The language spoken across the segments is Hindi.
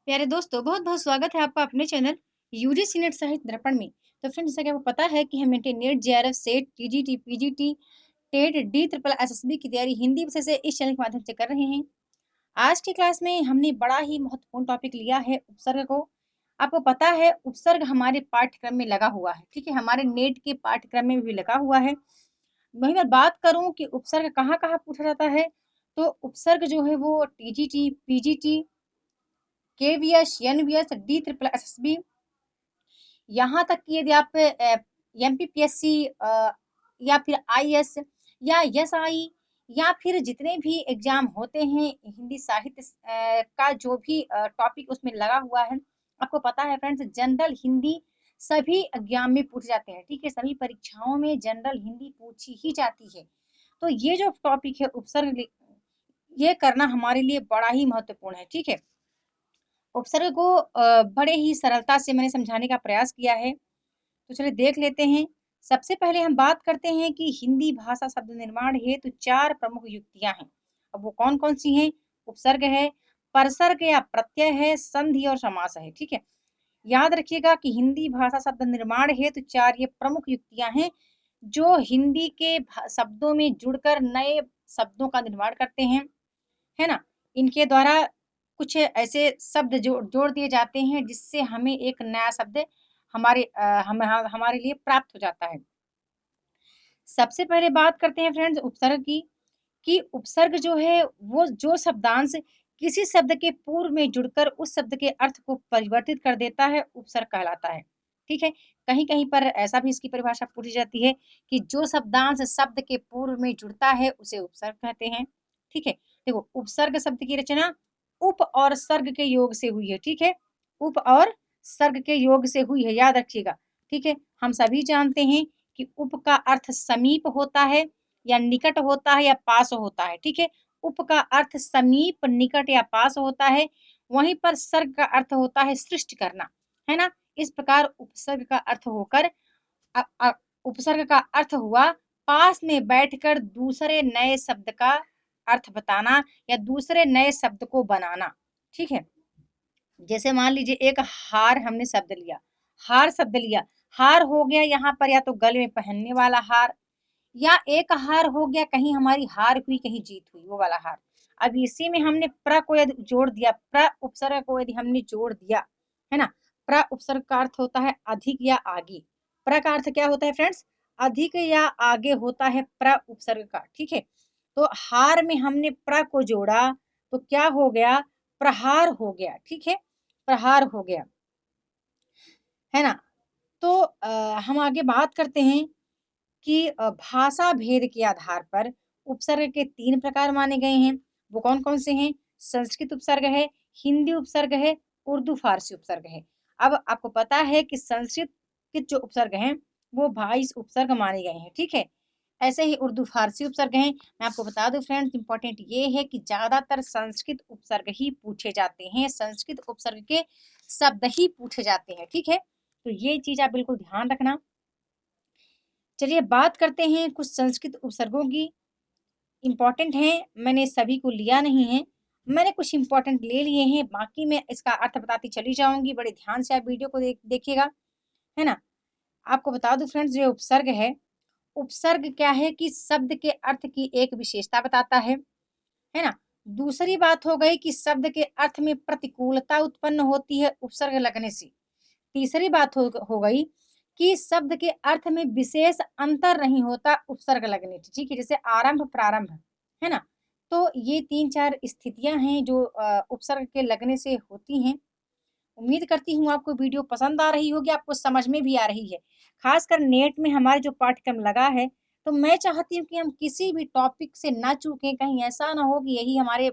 प्यारे दोस्तों, बहुत-बहुत स्वागत है आपका अपने चैनल यूजीसी नेट साहित्य दर्पण में। तो फ्रेंड्स, जैसा कि आपको पता है कि हम internet, JRF, SET, TGT, PGT, TET, D triple SSB की तैयारी हिंदी विषय से इस चैनल के माध्यम से कर रहे हैं। आज की क्लास में हमने बड़ा ही महत्वपूर्ण टॉपिक लिया है उपसर्ग को। आपको पता है उपसर्ग हमारे पाठ्यक्रम में लगा हुआ है, ठीक है? हमारे नेट के पाठ्यक्रम में भी लगा हुआ है। वहीं मैं बात करूँ कि उपसर्ग कहाँ-कहाँ पूछा जाता है, तो उपसर्ग जो है वो TGT, PGT, KVS, NVS, D triple SSB, यहाँ तक कि यदि आप एमपीपीएससी या फिर आईएएस या एसआई या फिर जितने भी एग्जाम होते हैं हिंदी साहित्य का जो भी टॉपिक उसमें लगा हुआ है, आपको पता है फ्रेंड्स, जनरल हिंदी सभी एग्जाम में पूछे जाते हैं, ठीक है? सभी परीक्षाओं में जनरल हिंदी पूछी ही जाती है। तो ये जो टॉपिक है उपसर्ग, ये करना हमारे लिए बड़ा ही महत्वपूर्ण है, ठीक है? उपसर्ग को बड़े ही सरलता से मैंने समझाने का प्रयास किया है। तो चलिए देख लेते हैं। सबसे पहले हम बात करते हैं कि हिंदी भाषा शब्द निर्माण हेतु 4 प्रमुख युक्तियाँ हैं। अब वो कौन-कौन सी हैं? उपसर्ग है, परसर्ग या प्रत्यय है, संधि और समास है, ठीक है? याद रखिएगा कि हिंदी भाषा शब्द निर्माण हेतु 4 ये प्रमुख युक्तियाँ हैं, जो हिंदी के शब्दों में जुड़कर नए शब्दों का निर्माण करते हैं। है ना? इनके द्वारा कुछ ऐसे शब्द जोड़ दिए जाते हैं जिससे हमें एक नया शब्द हमारे लिए प्राप्त हो जाता है। सबसे पहले बात करते हैं फ्रेंड्स उपसर्ग की, कि उपसर्ग जो है वो जो शब्दांश किसी शब्द के पूर्व में जुड़कर उस शब्द के अर्थ को परिवर्तित कर देता है, उपसर्ग कहलाता है। ठीक है? कहीं-कहीं पर ऐसा भी इसकी परिभाषा पूछी जाती है कि जो शब्दांश शब्द के पूर्व में जुड़ता है उसे उपसर्ग कहते हैं। ठीक है? देखो, उपसर्ग शब्द की रचना उप और सर्ग के योग से हुई है। ठीक है? उप और सर्ग के योग से हुई है, याद रखिएगा। ठीक है? हम सभी जानते हैं कि उप का अर्थ समीप होता है या निकट होता है या पास होता है, ठीक है? उप का अर्थ समीप, निकट या पास होता है, वहीं पर सर्ग का अर्थ होता है सृष्टि करना, है ना? इस प्रकार उपसर्ग का अर्थ होकर अ अ, उपसर्ग का अर्थ हुआ पास में बैठकर दूसरे नए शब्द का अर्थ बताना या दूसरे नए शब्द को बनाना, ठीक है? जैसे मान लीजिए एक हार हमने शब्द लिया, हार शब्द लिया, हार हो गया यहाँ पर या तो गले में पहनने वाला हार या एक हार हो गया, कहीं हमारी हार हुई, कहीं जीत हुई, वो वाला हार। अब इसी में हमने प्र को यदि जोड़ दिया, प्र उपसर्ग को यदि हमने जोड़ दिया, है ना? प्र उपसर्ग का अर्थ होता है अधिक या आगे। प्र का अर्थ क्या होता है फ्रेंड्स? अधिक या आगे होता है प्र उपसर्ग का, ठीक है? तो हार में हमने प्र को जोड़ा, तो क्या हो गया? प्रहार हो गया, ठीक है? प्रहार हो गया, है ना? तो हम आगे बात करते हैं कि भाषा भेद के आधार पर उपसर्ग के 3 प्रकार माने गए हैं। वो कौन-कौन से हैं? संस्कृत उपसर्ग है, हिंदी उपसर्ग है, उर्दू फारसी उपसर्ग है। अब आपको पता है कि संस्कृत के जो उपसर्ग हैं, वो 22 उपसर्ग माने गए हैं, ठीक है? ऐसे ही उर्दू फारसी उपसर्ग हैं। मैं आपको बता दूँ फ्रेंड्स, इम्पोर्टेंट ये है कि ज़्यादातर संस्कृत उपसर्ग ही पूछे जाते हैं। संस्कृत उपसर्ग के शब्द ही पूछे जाते हैं, ठीक है? तो ये चीज़ आप बिल्कुल ध्यान रखना। चलिए बात करते हैं कुछ संस्कृत उपसर्गों की। इम्पोर्टेंट हैं, मैंने सभी को लिया नहीं है। मैंने कुछ इम्पोर्टेंट ले लिए हैं, बाकी मैं इसका अर्थ बताती चली जाऊँगी। बड़े ध्यान से आप वीडियो को देखिएगा, है ना? आपको बता दूँ फ्रेंड्स, जो उपसर्ग है, उपसर्ग क्या है कि शब्द के अर्थ की एक विशेषता बताता है ना? दूसरी बात हो गई कि शब्द के अर्थ में प्रतिकूलता उत्पन्न होती है उपसर्ग लगने से। तीसरी बात हो गई कि शब्द के अर्थ में विशेष अंतर नहीं होता उपसर्ग लगने से, ठीक है? जैसे आरंभ, प्रारंभ, है ना? तो ये 3-4 स्थितियाँ हैं जो उपसर्ग के लगने से होती हैं। उम्मीद करती हूँ आपको वीडियो पसंद आ रही होगी, आपको समझ में भी आ रही है। ख़ासकर नेट में हमारे जो पाठ्यक्रम लगा है, तो मैं चाहती हूँ कि हम किसी भी टॉपिक से ना चूकें, कहीं ऐसा ना हो कि यही हमारे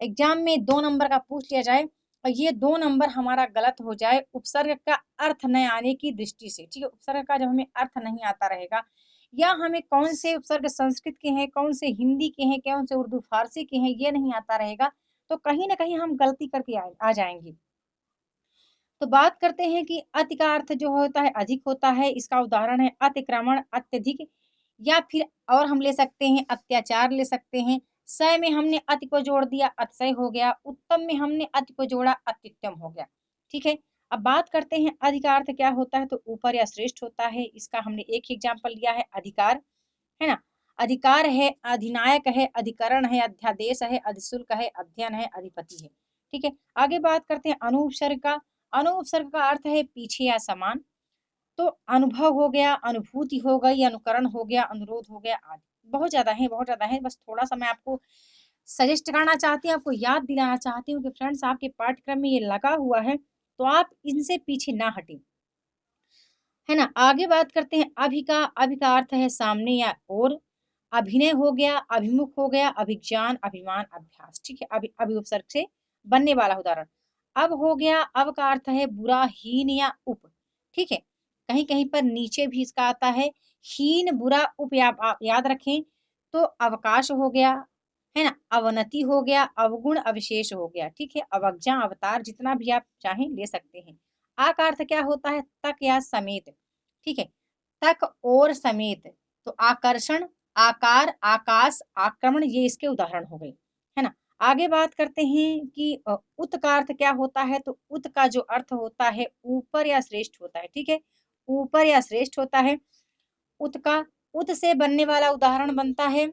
एग्ज़ाम में 2 नंबर का पूछ लिया जाए और ये 2 नंबर हमारा गलत हो जाए उपसर्ग का अर्थ न आने की दृष्टि से, ठीक है? उपसर्ग का जब हमें अर्थ नहीं आता रहेगा या हमें कौन से उपसर्ग संस्कृत के हैं, कौन से हिंदी के हैं, कौन से उर्दू फ़ारसी के हैं, ये नहीं आता रहेगा, तो कहीं न कहीं हम गलती करके आ जाएँगे। तो बात करते हैं कि अति का अर्थ जो होता है अधिक होता है, इसका उदाहरण है अतिक्रमण, अत्यधिक या फिर और हम ले सकते हैं अत्याचार ले सकते हैं, सय में हमने अति को जोड़ दिया, अतिशय हो गया। उत्तम में हमने अति को जोड़ा, अत्युत्तम हो गया। ठीक है, अब बात करते हैं अधिकार क्या होता है, तो ऊपर या श्रेष्ठ होता है। इसका हमने एक ही एग्जाम्पल लिया है, अधिकार, है ना। अधिकार है, अधिनायक है, अधिकरण है, अध्यादेश है, अधिशुल्क है, अध्ययन है, अधिपति है। ठीक है, आगे बात करते हैं अनुपसर्ग का। अनुपसर्ग का अर्थ है पीछे या समान। तो अनुभव हो गया, अनुभूति हो गई, अनुकरण हो गया, अनुरोध हो गया आदि। बहुत ज्यादा है, बहुत ज्यादा है। बस थोड़ा सा मैं आपको सजेस्ट करना चाहती हूँ, आपको याद दिलाना चाहती हूँ कि फ्रेंड्स आपके पाठ्यक्रम में ये लगा हुआ है, तो आप इनसे पीछे ना हटें, है ना। आगे बात करते हैं अभि का। अभि का अर्थ है सामने या और। अभिनय हो गया, अभिमुख हो गया, अभिज्ञान, अभिमान, अभ्यास। ठीक है, अभि उपसर्ग से बनने वाला उदाहरण। अब हो गया, अब का अर्थ है बुरा, हीन या उप। ठीक है, कहीं कहीं पर नीचे भी इसका आता है हीन, बुरा, उप। आप याद रखें। तो अवकाश हो गया, है ना, अवनति हो गया, अवगुण, अविशेष हो गया। ठीक है, अवज्ञा, अवतार, जितना भी आप चाहें ले सकते हैं। आ का अर्थ क्या होता है, तक या समेत। ठीक है, तक और समेत। तो आकर्षण, आकार, आकाश, आक्रमण, ये इसके उदाहरण हो गए, है ना। आगे बात करते हैं कि उत का अर्थ क्या होता है, तो उत का जो अर्थ होता है ऊपर या श्रेष्ठ होता है। ठीक है, ऊपर या श्रेष्ठ होता है उत का। उत से बनने वाला उदाहरण बनता है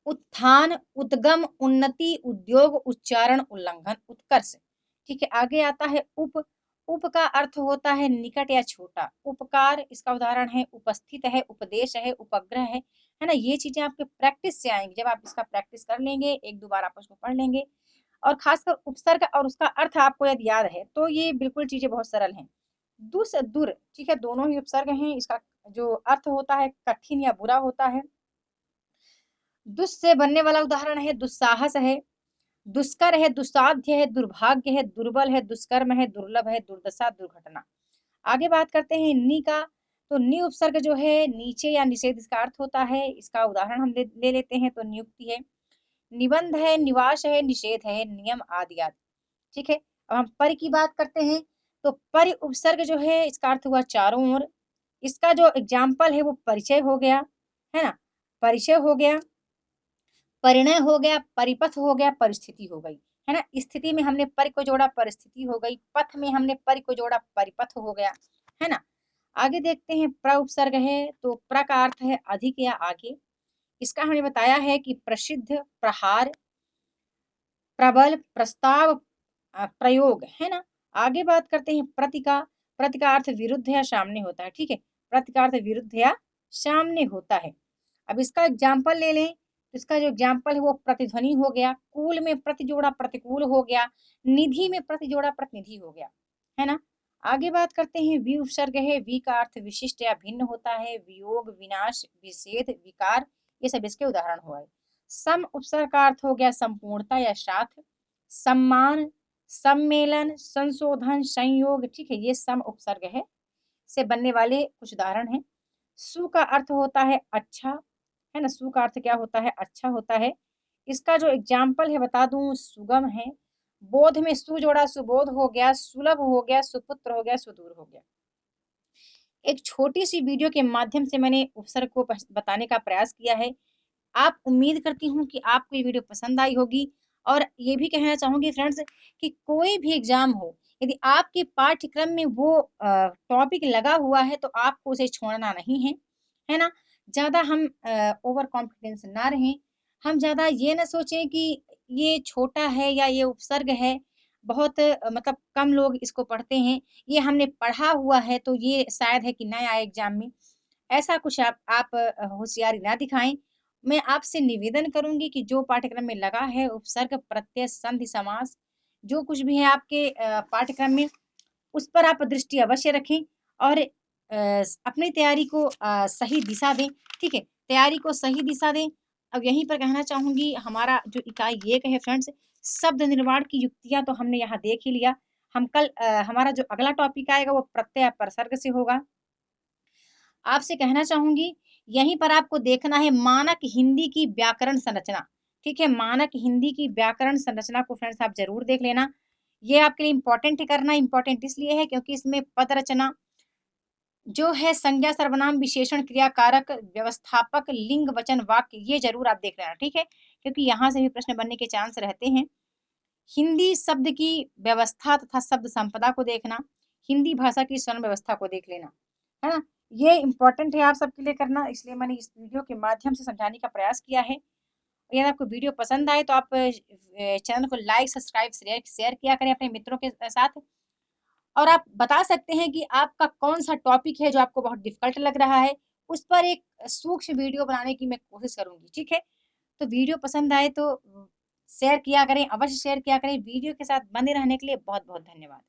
उत्थान, उद्गम, उन्नति, उद्योग, उच्चारण, उल्लंघन, उत्कर्ष। ठीक है, आगे आता है उप। उप का अर्थ होता है निकट या छोटा। उपकार, इसका उदाहरण है उपस्थित है, उपदेश है, उपग्रह है ना। ये चीजें आपके प्रैक्टिस से आएंगी, जब आप इसका प्रैक्टिस कर लेंगे, एक दो बार आप उसको पढ़ लेंगे। और खासकर उपसर्ग और उसका अर्थ आपको यदि याद है तो ये बिल्कुल चीजें बहुत सरल हैं। दुस, दुर, ठीक है, दोनों ही उपसर्ग हैं। इसका जो अर्थ होता है कठिन या बुरा होता है। दुस से बनने वाला उदाहरण है दुस्साहस है, दुष्कर है, दुस्साध्य है, दुर्भाग्य है, दुर्बल है, दुष्कर्म है, दुर्लभ है, दुर्दशा, दुर्घटना। आगे बात करते हैं नि का। तो नि उपसर्ग जो है नीचे या निषेध इसका अर्थ होता है। इसका उदाहरण हम ले लेते हैं, तो नियुक्ति है, निबंध है, निवास है, निषेध है, नियम, आदि आदि। ठीक है, अब हम पर की बात करते हैं। तो पर उपसर्ग जो है इसका अर्थ हुआ चारों ओर। इसका जो एग्जाम्पल है वो परिचय हो गया, है ना, परिचय हो गया, परिणय हो गया, परिपथ हो गया, परिस्थिति हो गई, है ना। स्थिति में हमने पर को जोड़ा, परिस्थिति हो गई। पथ में हमने पर को जोड़ा, परिपथ हो गया, है ना। आगे देखते हैं प्र उपसर्ग है। तो प्र का अर्थ है अधिक या आगे। इसका हमने बताया है कि प्रसिद्ध, प्रहार, प्रबल, प्रस्ताव, प्रयोग, है ना। आगे बात करते हैं प्रति का। प्रति का अर्थ विरुद्ध या सामने होता है। ठीक है, प्रति का अर्थ विरुद्ध या सामने होता है। अब इसका एग्जाम्पल ले लें, तो इसका जो एग्जाम्पल है वो प्रतिध्वनि हो गया, कूल में प्रति जोड़ा, प्रतिकूल हो गया, निधि में प्रति जोड़ा, प्रतिनिधि हो गया, है ना। आगे बात करते हैं वि उपसर्ग है। वि का अर्थ विशिष्ट या भिन्न होता है, वियोग, विनाश, विषेद, विकार, ये सब इसके उदाहरण हुआ है। सम उपसर्ग का अर्थ हो गया संपूर्णता या साथ, सम्मान, सम्मेलन, संशोधन, संयोग। ठीक है, ये सम उपसर्ग है से बनने वाले कुछ उदाहरण हैं। सु का अर्थ होता है अच्छा, है ना। सु का अर्थ क्या होता है, अच्छा होता है। इसका जो एग्जाम्पल है बता दूं, सुगम है, बोध में सु जोड़ा, सुबोध हो गया, सुलभ हो गया, सुपुत्र हो गया, सुदूर हो गया। एक छोटी सी वीडियो के माध्यम से मैंने उपसर्ग को बताने का प्रयास किया है। आप उम्मीद करती हूँ कि आपको ये वीडियो पसंद आई होगी। और ये भी कहना चाहूंगी फ्रेंड्स कि कोई भी एग्जाम हो, यदि आपके पाठ्यक्रम में वो टॉपिक लगा हुआ है तो आपको उसे छोड़ना नहीं है, है ना। ज्यादा हम ओवर कॉन्फिडेंस ना रहें। हम ज्यादा ये ना सोचें कि ये छोटा है या ये उपसर्ग है, बहुत मतलब कम लोग इसको पढ़ते हैं, ये हमने पढ़ा हुआ है तो ये शायद है कि नया आए एग्जाम में। ऐसा कुछ आप होशियारी ना दिखाएं। मैं आपसे निवेदन करूंगी कि जो पाठ्यक्रम में लगा है उपसर्ग, प्रत्यय, संधि, समास, जो कुछ भी है आपके पाठ्यक्रम में, उस पर आप दृष्टि अवश्य रखें और अपनी तैयारी को सही दिशा दें। ठीक है, तैयारी को सही दिशा दें। अब यहीं पर कहना चाहूंगी, हमारा जो इकाई एक है फ्रेंड्स, शब्द निर्माण की युक्तियां तो हमने यहाँ देख ही लिया। हम कल हमारा जो अगला टॉपिक आएगा वो प्रत्यय प्रसर्ग से होगा। आपसे कहना चाहूंगी, यहीं पर आपको देखना है मानक हिंदी की व्याकरण संरचना। ठीक है, मानक हिंदी की व्याकरण संरचना को फ्रेंड्स आप जरूर देख लेना। ये आपके लिए इंपॉर्टेंट करना, इंपॉर्टेंट इसलिए है क्योंकि इसमें पद रचना जो है, संज्ञा, सर्वनाम, विशेषण, क्रिया, कारक, व्यवस्थापक, लिंग, वचन, वाक्य, ये जरूर आप देख लेना। ठीक है, क्योंकि यहाँ से भी प्रश्न बनने के चांस रहते हैं। हिंदी शब्द की व्यवस्था तथा शब्द संपदा को देखना, हिंदी भाषा की स्वर्ण व्यवस्था को देख लेना, है ना? ये इम्पोर्टेंट है आप सबके लिए करना, इसलिए मैंने इस वीडियो के माध्यम से समझाने का प्रयास किया है। अगर आपको वीडियो पसंद आए तो आप चैनल को लाइक, सब्सक्राइब, शेयर किया करें अपने मित्रों के साथ। और आप बता सकते हैं कि आपका कौन-सा टॉपिक है जो आपको बहुत डिफ़िकल्ट लग रहा है, उस पर एक सूक्ष्म वीडियो बनाने की मैं कोशिश करूँगी, ठीक है? तो वीडियो पसंद आए तो शेयर किया करें, अवश्य शेयर किया करें। वीडियो के साथ बने रहने के लिए बहुत-बहुत धन्यवाद।